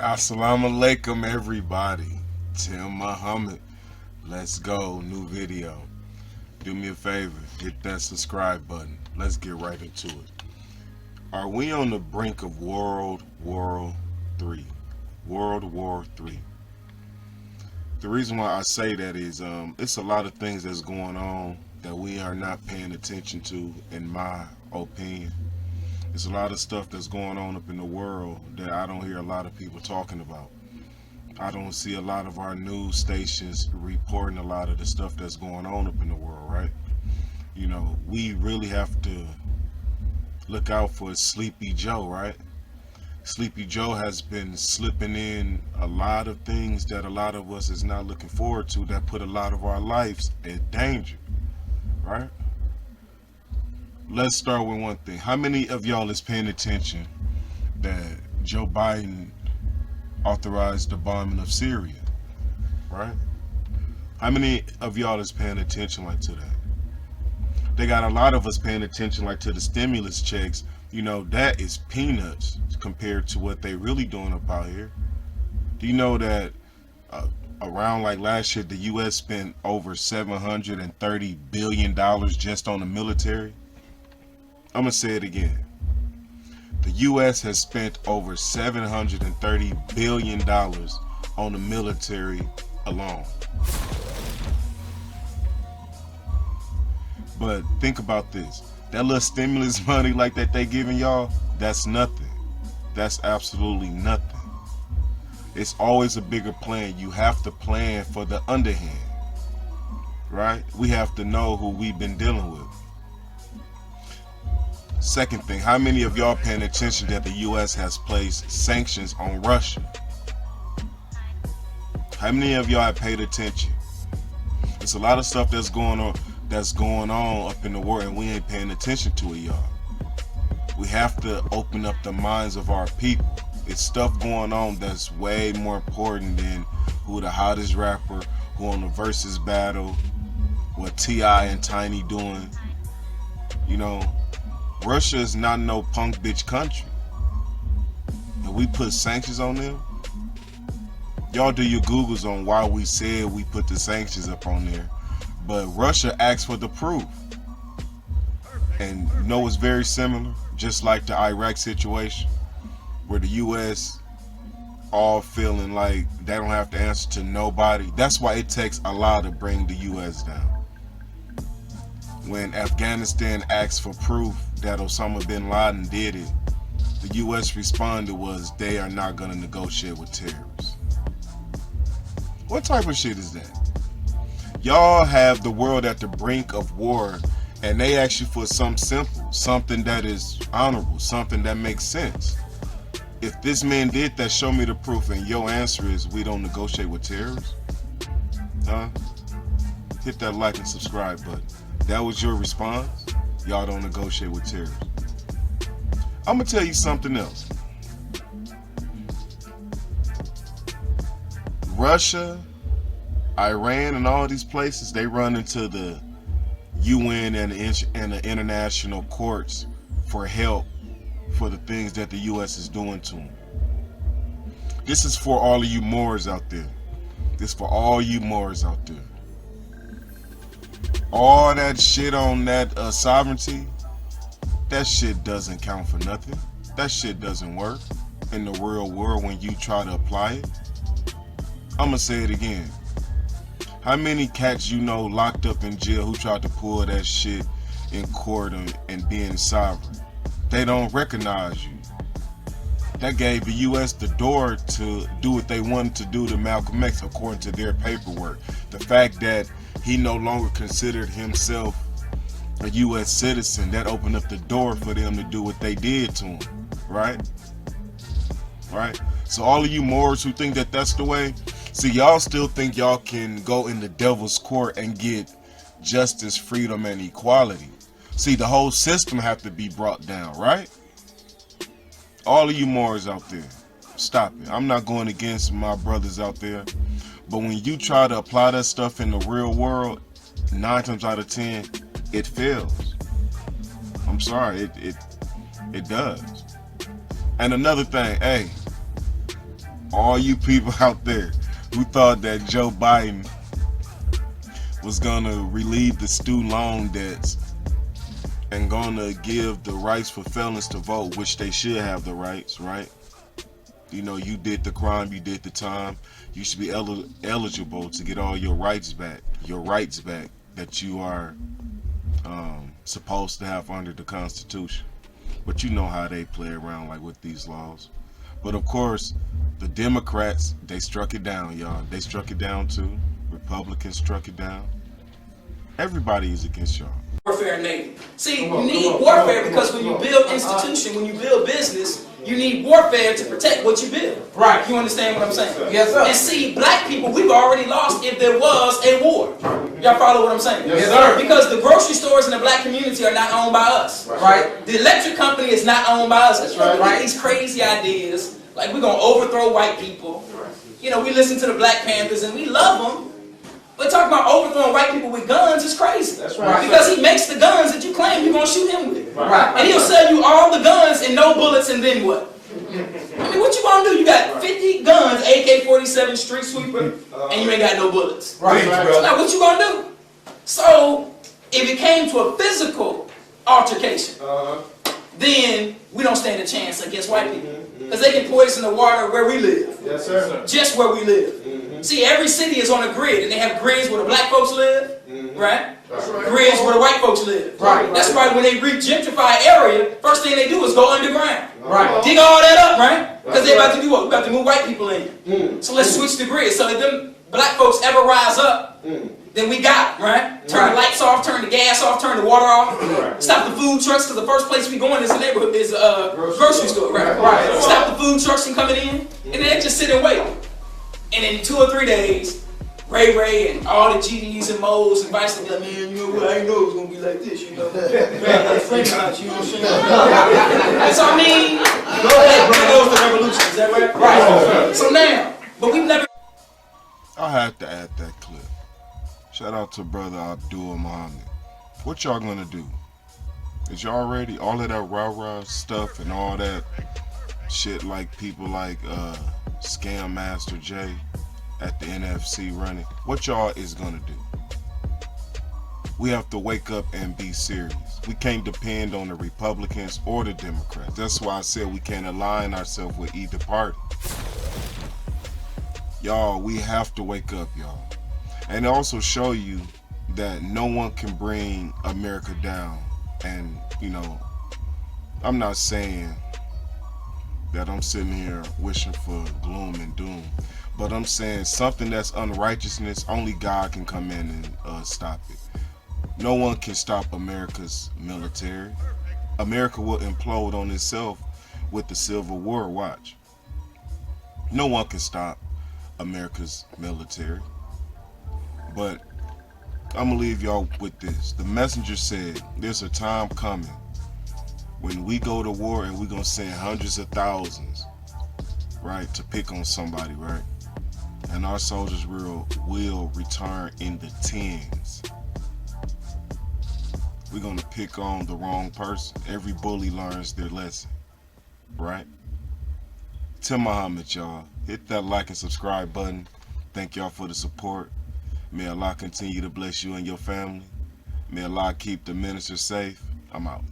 Assalamu alaikum, everybody. Tim Muhammad. Let's go. New video. Do me a favor. Hit that subscribe button. Let's get right into it. Are we on the brink of World War III? World War III. The reason why I say that is it's a lot of things that's going on that we are not paying attention to, in my opinion. There's a lot of stuff that's going on up in the world that I don't hear a lot of people talking about. I don't see a lot of our news stations reporting a lot of the stuff that's going on up in the world, right? We really have to look out for Sleepy Joe, right? Sleepy Joe has been slipping in a lot of things that a lot of us is not looking forward to, that put a lot of our lives in danger, right? Let's start with one thing. How many of y'all is paying attention that Joe Biden authorized the bombing of Syria, right? How many of y'all is paying attention like to that? They got a lot of us paying attention like to the stimulus checks. That is peanuts compared to what they really doing up out here. Do you know that around like last year, the U.S. spent over $730 billion just on the military? I'm going to say it again. The U.S. has spent over $730 billion on the military alone. But think about this. That little stimulus money like that they giving y'all, that's nothing. That's absolutely nothing. It's always a bigger plan. You have to plan for the underhand, right? We have to know who we've been dealing with. Second thing, how many of y'all paying attention that the U.S. has placed sanctions on Russia? How many of y'all have paid attention? There's a lot of stuff that's going on up in the world, and we ain't paying attention to it, y'all. We have to open up the minds of our people. It's stuff going on that's way more important than who the hottest rapper, who on the versus battle, what T.I. and Tiny doing. Russia is not no punk bitch country. And we put sanctions on them. Y'all do your Googles on why we said we put the sanctions up on there. But Russia asked for the proof. And it's very similar, just like the Iraq situation, where the U.S. all feeling like they don't have to answer to nobody. That's why it takes a lot to bring the U.S. down. When Afghanistan asked for proof that Osama bin Laden did it, the U.S. responded was they are not going to negotiate with terrorists. What type of shit is that? Y'all have the world at the brink of war, and they ask you for something simple, something that is honorable, something that makes sense. If this man did that, show me the proof, and your answer is we don't negotiate with terrorists? Huh? Hit that like and subscribe button. That was your response? Y'all don't negotiate with terrorists. I'm going to tell you something else. Russia, Iran, and all these places, they run into the UN and the international courts for help for the things that the U.S. is doing to them. This is for all of you Moors out there. This is for all you Moors out there. All that shit on that sovereignty, that shit doesn't count for nothing. That shit doesn't work in the real world when you try to apply it. I'm gonna say it again. How many cats locked up in jail who tried to pull that shit in court and being sovereign? They don't recognize you. That gave the U.S. the door to do what they wanted to do to Malcolm X according to their paperwork. The fact that he no longer considered himself a U.S. citizen, that opened up the door for them to do what they did to him, right? Right? So all of you Moors who think that that's the way, see, y'all still think y'all can go in the devil's court and get justice, freedom, and equality. See, the whole system have to be brought down, right? All of you Moors out there, stop it. I'm not going against my brothers out there, but when you try to apply that stuff in the real world, 9 times out of 10, it fails. I'm sorry, it does. And another thing, hey, all you people out there who thought that Joe Biden was gonna relieve the student loan debts and gonna give the rights for felons to vote, which they should have the rights, right? You know, you did the crime, you did the time. You should be eligible to get all your rights back that you are supposed to have under the Constitution. But you know how they play around like with these laws. But of course, the Democrats, they struck it down, y'all. They struck it down too. Republicans struck it down. Everybody is against y'all. Warfare Navy. See, you need warfare because when you build institution, when you build business, you need warfare to protect what you build. Right. You understand what I'm saying? Yes, sir. And see, black people, we've already lost if there was a war. Y'all follow what I'm saying? Yes, sir. Because the grocery stores in the black community are not owned by us. Right. The electric company is not owned by us. That's right. We get these crazy ideas, like we're going to overthrow white people. You know, we listen to the Black Panthers and we love them. But talking about overthrowing white people with guns is crazy. That's right. Because he makes the guns that you claim you're going to shoot him with. Right. And he'll sell you all the guns and no bullets, and then what? I mean, what you going to do? You got 50 guns, AK-47 street sweeper, and you ain't got no bullets. Right. So now what you going to do? So if it came to a physical altercation, then we don't stand a chance against white people. Because they can poison the water where we live. Yes, sir. Just where we live. See, every city is on a grid, and they have grids where the black folks live, right? Grids where the white folks live. Right. That's why when they re-gentrify area, first thing they do is go underground. Right. Dig all that up, right? Because they're about to do what? We're about to move white people in. So let's switch the grid. So if them black folks ever rise up, then we got it, right? Turn the lights off, turn the gas off, turn the water off. Stop the food trucks, because the first place we go in this neighborhood is a grocery store, right? Stop the food trucks from coming in, and then they just sit and wait. And in 2 or 3 days, Ray and all the GDs and Mo's and Vice will be like, man, you know what, I didn't know it was going to be like this, you know. You know what I'm saying? So I mean, there goes the revolution, is that right? Right. So now, but we've never... I had to add that clip. Shout out to brother Abdul Muhammad. What y'all gonna do? Is y'all ready? All of that rah-rah stuff and all that shit like people like Scam Master J at the NFC running. What y'all is gonna do? We have to wake up and be serious. We can't depend on the Republicans or the Democrats. That's why I said we can't align ourselves with either party. Y'all, we have to wake up, y'all. And also show you that no one can bring America down. And, you know, I'm not saying that I'm sitting here wishing for gloom and doom, but I'm saying something that's unrighteousness, only God can come in and stop it. No one can stop America's military. America will implode on itself with the Civil War, watch. No one can stop America's military. But I'm gonna leave y'all with this. The messenger said there's a time coming when we go to war and we're gonna send hundreds of thousands, right, to pick on somebody, right? And our soldiers will return in the tens. We're gonna pick on the wrong person. Every bully learns their lesson, right? Tim Muhammad, y'all. Hit that like and subscribe button. Thank y'all for the support. May Allah continue to bless you and your family. May Allah keep the minister safe. I'm out.